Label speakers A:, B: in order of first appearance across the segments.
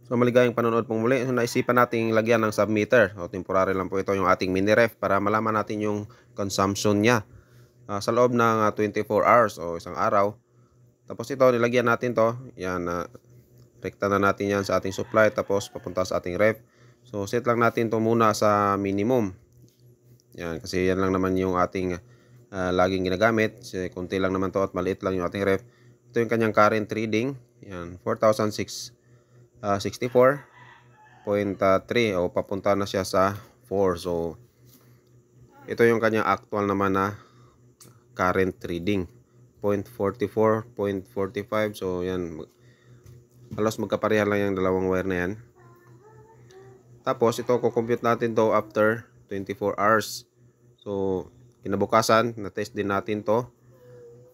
A: So maligayang panonood pong muli. So naisipan nating lagyan ng submeter. O temporary lang po ito yung ating mini ref para malaman natin yung consumption niya sa loob ng 24 hours o isang araw. Tapos ito nilagyan natin to. Yan, rekta na natin yan sa ating supply tapos papunta sa ating ref. So set lang natin to muna sa minimum. Yan, kasi yan lang naman yung ating laging ginagamit. Kasi kunti lang naman to at maliit lang yung ating ref. Ito yung kanyang current reading. Yan, 4,664.3 o papunta na siya sa 4. So ito yung kanyang actual naman na current reading 0.44, 0.45. So yan, halos magkapareha lang yung dalawang wire na yan. Tapos ito kukompute natin to after 24 hours. So kinabukasan na test din natin to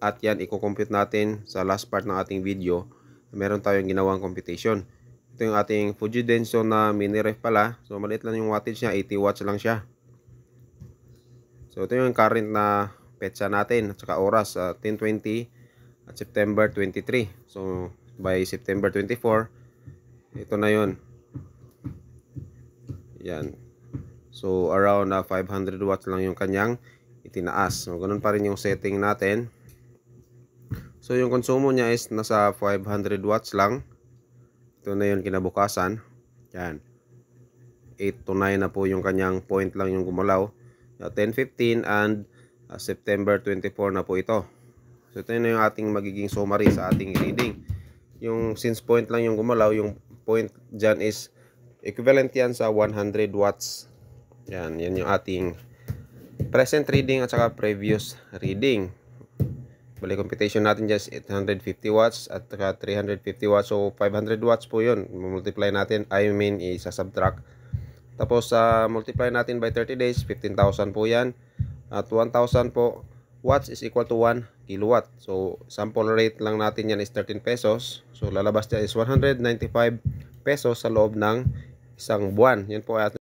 A: at yan iko-compute natin sa last part ng ating video. Meron tayong ginawang computation. Ito yung ating Fuji Denso na mini ref pala. So maliit lang yung wattage niya, 80 watts lang siya. So ito yung current na petsa natin at saka oras 10:20 at September 23. So by September 24, ito na yun. Yan. So around 500 watts lang yung kanyang itinaas. So ganun pa rin yung setting natin. So yung konsumo niya is nasa 500 watts lang. Ito na yun kinabukasan. Yan. 8 to 9 na po yung kanyang point lang yung gumalaw. 10:15 and September 24 na po ito. So ito na yung ating magiging summary sa ating reading. Yung since point lang yung gumalaw, yung point dyan is equivalent yan sa 100 watts. Yan yung ating present reading at saka previous reading. Bali computation natin dyan is 850 watts at saka 350 watts. So 500 watts po yun. Multiply natin, isa-subtract. Tapos multiply natin by 30 days, 15,000 po yan. At 1,000 po watts is equal to 1 kilowatt. So sample rate lang natin yan is 13 pesos. So lalabas niya is 195 pesos sa loob ng isang buwan. Yan po